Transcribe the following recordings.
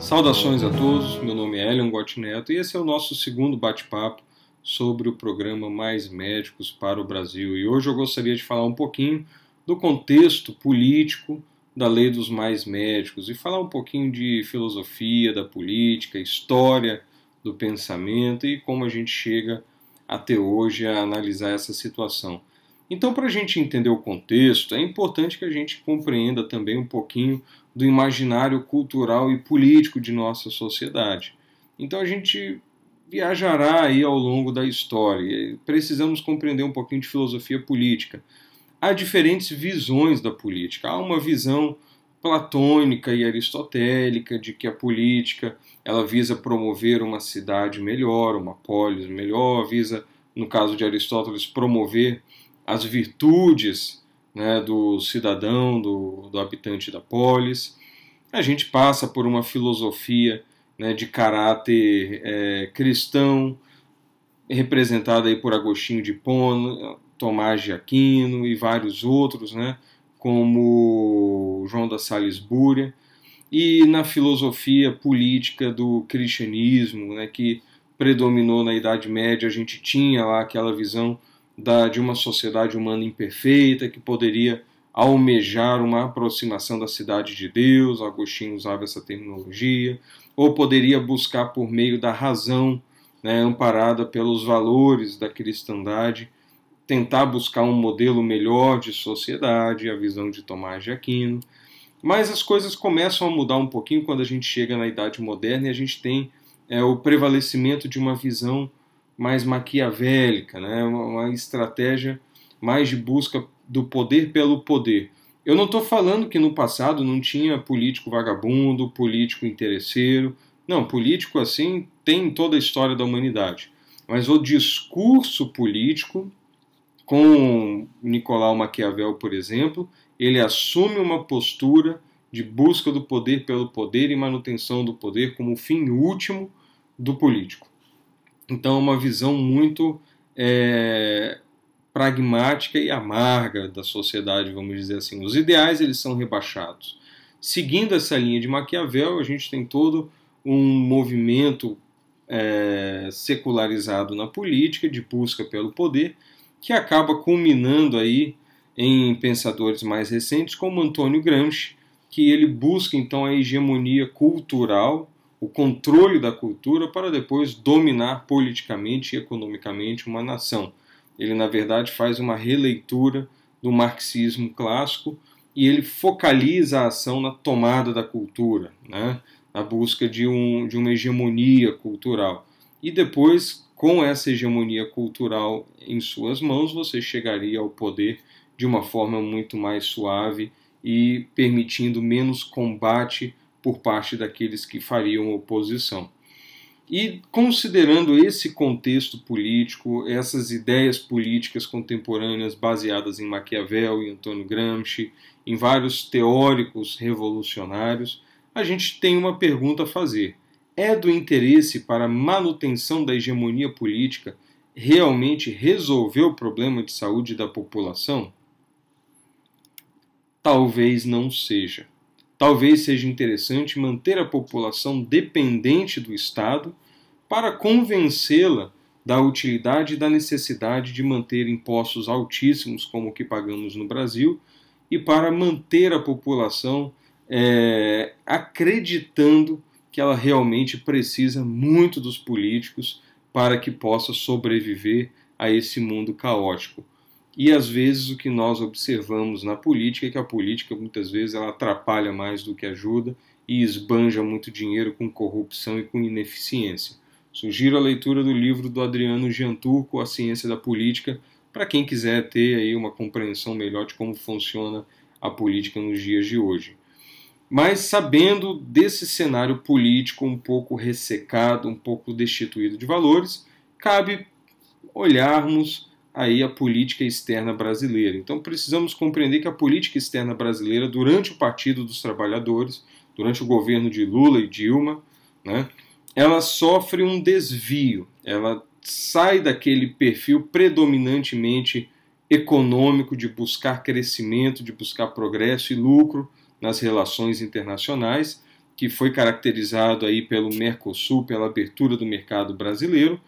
Saudações a todos, meu nome é Elion Gotti Neto e esse é o nosso segundo bate-papo sobre o programa Mais Médicos para o Brasil. E hoje eu gostaria de falar um pouquinho do contexto político da Lei dos Mais Médicos e falar um pouquinho de filosofia da política, história do pensamento e como a gente chega até hoje a analisar essa situação. Então, para a gente entender o contexto, é importante que a gente compreenda também um pouquinho do imaginário cultural e político de nossa sociedade. Então, a gente viajará aí ao longo da história e precisamos compreender um pouquinho de filosofia política. Há diferentes visões da política. Há uma visão platônica e aristotélica de que a política ela visa promover uma cidade melhor, uma polis melhor, visa, no caso de Aristóteles, promover as virtudes, né, do cidadão, do habitante da polis. A gente passa por uma filosofia, né, de caráter cristão, representada aí por Agostinho de Hipona, Tomás de Aquino e vários outros, né, como João da Salisbúria, e na filosofia política do cristianismo, né, que predominou na Idade Média. A gente tinha lá aquela visão de uma sociedade humana imperfeita que poderia almejar uma aproximação da cidade de Deus, Agostinho usava essa terminologia, ou poderia buscar por meio da razão, né, amparada pelos valores da cristandade, tentar buscar um modelo melhor de sociedade, a visão de Tomás de Aquino. Mas as coisas começam a mudar um pouquinho quando a gente chega na Idade Moderna e a gente tem o prevalecimento de uma visão mais maquiavélica, né? Uma estratégia mais de busca do poder pelo poder. Eu não estou falando que no passado não tinha político vagabundo, político interesseiro. Não, político assim tem em toda a história da humanidade. Mas o discurso político, com Nicolau Maquiavel, por exemplo, ele assume uma postura de busca do poder pelo poder e manutenção do poder como fim último do político. Então, uma visão muito pragmática e amarga da sociedade, vamos dizer assim. Os ideais eles são rebaixados. Seguindo essa linha de Maquiavel, a gente tem todo um movimento secularizado na política, de busca pelo poder, que acaba culminando aí em pensadores mais recentes, como Antônio Gramsci, que ele busca então a hegemonia cultural, o controle da cultura para depois dominar politicamente e economicamente uma nação. Ele, na verdade, faz uma releitura do marxismo clássico e ele focaliza a ação na tomada da cultura, né? Na busca de uma hegemonia cultural. E depois, com essa hegemonia cultural em suas mãos, você chegaria ao poder de uma forma muito mais suave e permitindo menos combate por parte daqueles que fariam oposição. E considerando esse contexto político, essas ideias políticas contemporâneas baseadas em Maquiavel e Antônio Gramsci, em vários teóricos revolucionários, a gente tem uma pergunta a fazer. É do interesse para a manutenção da hegemonia política realmente resolver o problema de saúde da população? Talvez não seja. Talvez seja interessante manter a população dependente do Estado para convencê-la da utilidade e da necessidade de manter impostos altíssimos como o que pagamos no Brasil e para manter a população acreditando que ela realmente precisa muito dos políticos para que possa sobreviver a esse mundo caótico. E às vezes o que nós observamos na política é que a política muitas vezes ela atrapalha mais do que ajuda e esbanja muito dinheiro com corrupção e com ineficiência. Sugiro a leitura do livro do Adriano Gianturco, A Ciência da Política, para quem quiser ter aí uma compreensão melhor de como funciona a política nos dias de hoje. Mas sabendo desse cenário político um pouco ressecado, um pouco destituído de valores, cabe olharmos aí a política externa brasileira. Então precisamos compreender que a política externa brasileira, durante o Partido dos Trabalhadores, durante o governo de Lula e Dilma, né, ela sofre um desvio, ela sai daquele perfil predominantemente econômico de buscar crescimento, de buscar progresso e lucro nas relações internacionais que foi caracterizado aí pelo Mercosul, pela abertura do mercado brasileiro,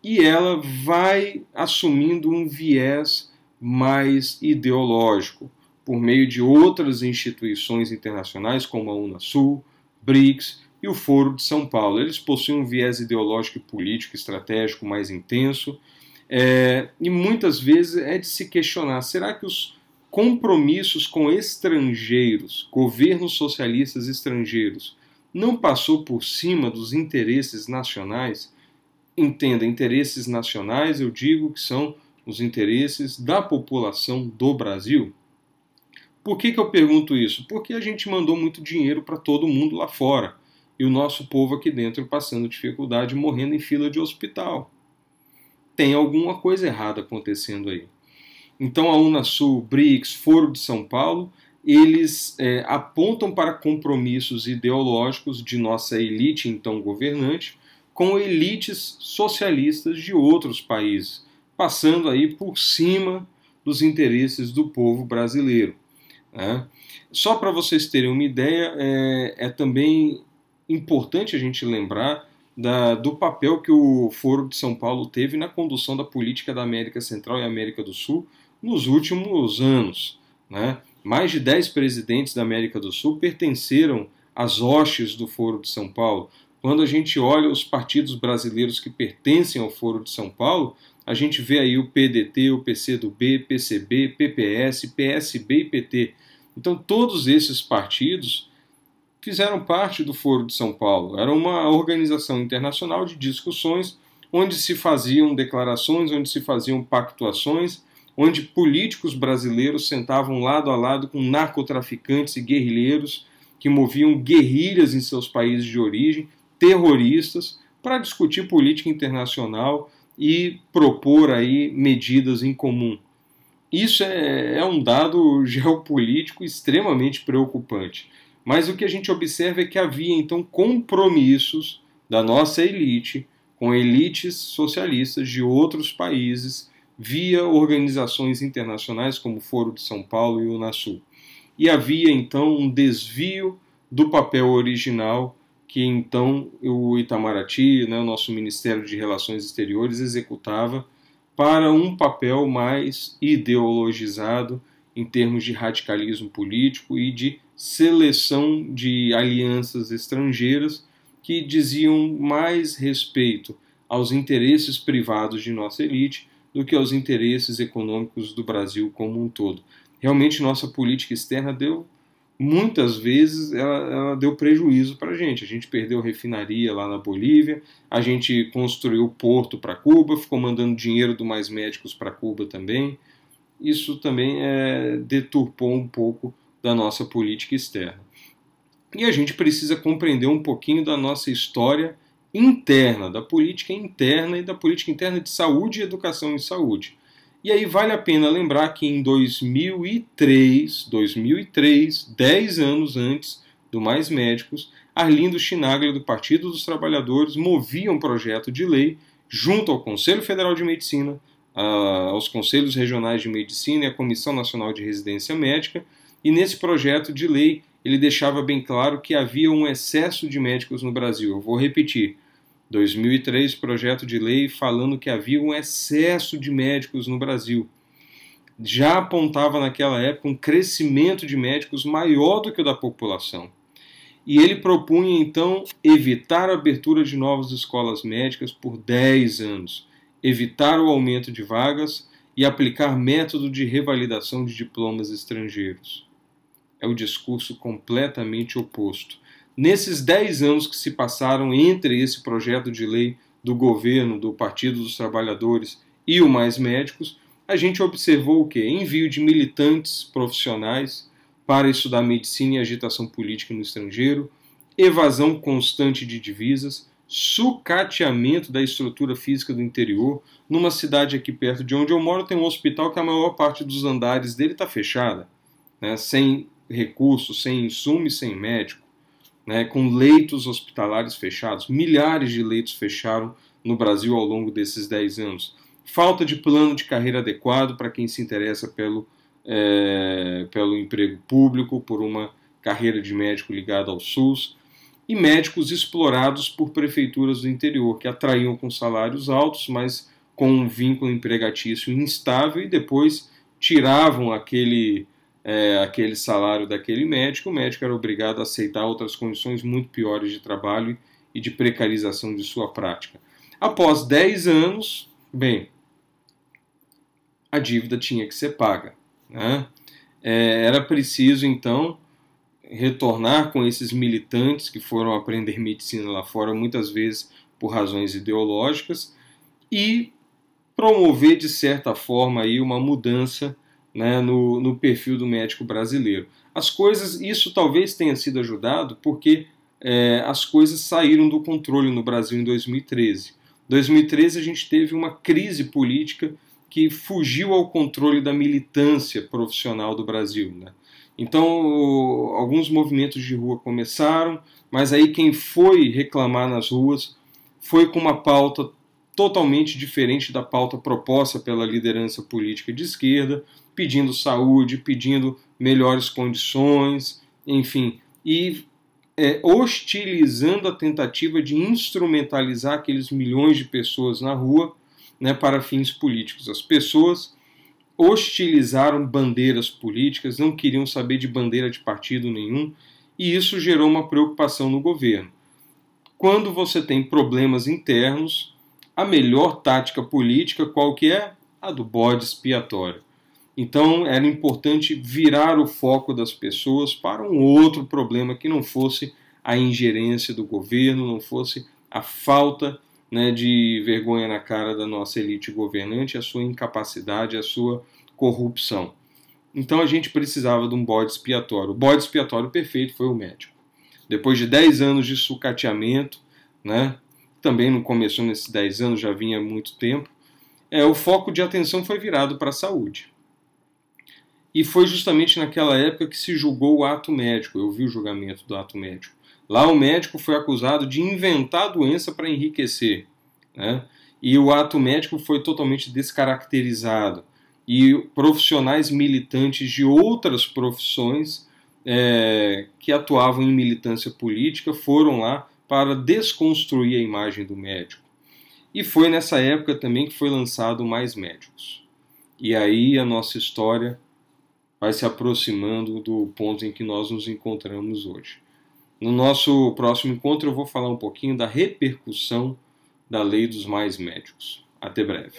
e ela vai assumindo um viés mais ideológico, por meio de outras instituições internacionais, como a Unasul, BRICS e o Foro de São Paulo. Eles possuem um viés ideológico e político estratégico mais intenso, e muitas vezes é de se questionar, será que os compromissos com estrangeiros, governos socialistas estrangeiros, não passou por cima dos interesses nacionais? Entenda, interesses nacionais, eu digo que são os interesses da população do Brasil. Por que eu pergunto isso? Porque a gente mandou muito dinheiro para todo mundo lá fora e o nosso povo aqui dentro passando dificuldade, morrendo em fila de hospital. Tem alguma coisa errada acontecendo aí. Então a Unasul, BRICS, Foro de São Paulo, eles apontam para compromissos ideológicos de nossa elite, então governante, com elites socialistas de outros países, passando aí por cima dos interesses do povo brasileiro. Só para vocês terem uma ideia, é também importante a gente lembrar do papel que o Foro de São Paulo teve na condução da política da América Central e América do Sul nos últimos anos. Mais de 10 presidentes da América do Sul pertenceram às hostes do Foro de São Paulo. Quando a gente olha os partidos brasileiros que pertencem ao Foro de São Paulo, a gente vê aí o PDT, o PCdoB, PCB, PPS, PSB e PT. Então todos esses partidos fizeram parte do Foro de São Paulo. Era uma organização internacional de discussões onde se faziam declarações, onde se faziam pactuações, onde políticos brasileiros sentavam lado a lado com narcotraficantes e guerrilheiros que moviam guerrilhas em seus países de origem, terroristas, para discutir política internacional e propor aí medidas em comum. Isso é um dado geopolítico extremamente preocupante. Mas o que a gente observa é que havia então compromissos da nossa elite com elites socialistas de outros países via organizações internacionais como o Foro de São Paulo e o Unasul. E havia então um desvio do papel original que então o Itamaraty, o nosso Ministério de Relações Exteriores, executava para um papel mais ideologizado em termos de radicalismo político e de seleção de alianças estrangeiras que diziam mais respeito aos interesses privados de nossa elite do que aos interesses econômicos do Brasil como um todo. Realmente nossa política externa muitas vezes ela deu prejuízo para a gente perdeu refinaria lá na Bolívia, a gente construiu porto para Cuba, ficou mandando dinheiro do Mais Médicos para Cuba também. Isso também deturpou um pouco da nossa política externa. E a gente precisa compreender um pouquinho da nossa história interna, da política interna e da política interna de saúde e educação em saúde. E aí vale a pena lembrar que em 2003, 10 anos antes do Mais Médicos, Arlindo Chinaglia, do Partido dos Trabalhadores, movia um projeto de lei junto ao Conselho Federal de Medicina, aos Conselhos Regionais de Medicina e à Comissão Nacional de Residência Médica, e nesse projeto de lei ele deixava bem claro que havia um excesso de médicos no Brasil. Eu vou repetir. 2003, projeto de lei falando que havia um excesso de médicos no Brasil. Já apontava naquela época um crescimento de médicos maior do que o da população. E ele propunha, então, evitar a abertura de novas escolas médicas por 10 anos, evitar o aumento de vagas e aplicar método de revalidação de diplomas estrangeiros. É o discurso completamente oposto. Nesses 10 anos que se passaram entre esse projeto de lei do governo, do Partido dos Trabalhadores e o Mais Médicos, a gente observou o quê? Envio de militantes profissionais para estudar medicina e agitação política no estrangeiro, evasão constante de divisas, sucateamento da estrutura física do interior. Numa cidade aqui perto de onde eu moro tem um hospital que a maior parte dos andares dele está fechada, sem recursos, sem insumo e sem médico. Com leitos hospitalares fechados. Milhares de leitos fecharam no Brasil ao longo desses 10 anos. Falta de plano de carreira adequado para quem se interessa pelo emprego público, por uma carreira de médico ligada ao SUS. e médicos explorados por prefeituras do interior, que atraíam com salários altos, mas com um vínculo empregatício instável, e depois tiravam aquele salário daquele médico. O médico era obrigado a aceitar outras condições muito piores de trabalho e de precarização de sua prática. Após 10 anos, bem, a dívida tinha que ser paga, né? Era preciso, então, retornar com esses militantes que foram aprender medicina lá fora, muitas vezes por razões ideológicas, e promover, de certa forma, aí uma mudança, né, no perfil do médico brasileiro. Isso talvez tenha sido ajudado porque as coisas saíram do controle no Brasil em 2013. Em 2013 a gente teve uma crise política que fugiu ao controle da militância profissional do Brasil, né? Então, alguns movimentos de rua começaram, mas aí quem foi reclamar nas ruas foi com uma pauta totalmente diferente da pauta proposta pela liderança política de esquerda, pedindo saúde, pedindo melhores condições, enfim, e hostilizando a tentativa de instrumentalizar aqueles milhões de pessoas na rua, né, para fins políticos. As pessoas hostilizaram bandeiras políticas, não queriam saber de bandeira de partido nenhum, e isso gerou uma preocupação no governo. Quando você tem problemas internos, a melhor tática política qual que é? A do bode expiatório. Então era importante virar o foco das pessoas para um outro problema que não fosse a ingerência do governo, não fosse a falta, né, de vergonha na cara da nossa elite governante, a sua incapacidade, a sua corrupção. Então a gente precisava de um bode expiatório. O bode expiatório perfeito foi o médico. Depois de 10 anos de sucateamento, né, também não começou nesses 10 anos, já vinha há muito tempo, o foco de atenção foi virado para a saúde. E foi justamente naquela época que se julgou o ato médico. Eu vi o julgamento do ato médico. Lá o médico foi acusado de inventar a doença para enriquecer, né? E o ato médico foi totalmente descaracterizado. E profissionais militantes de outras profissões que atuavam em militância política foram lá para desconstruir a imagem do médico. E foi nessa época também que foi lançado Mais Médicos. E aí a nossa história vai se aproximando do ponto em que nós nos encontramos hoje. No nosso próximo encontro eu vou falar um pouquinho da repercussão da Lei dos Mais Médicos. Até breve.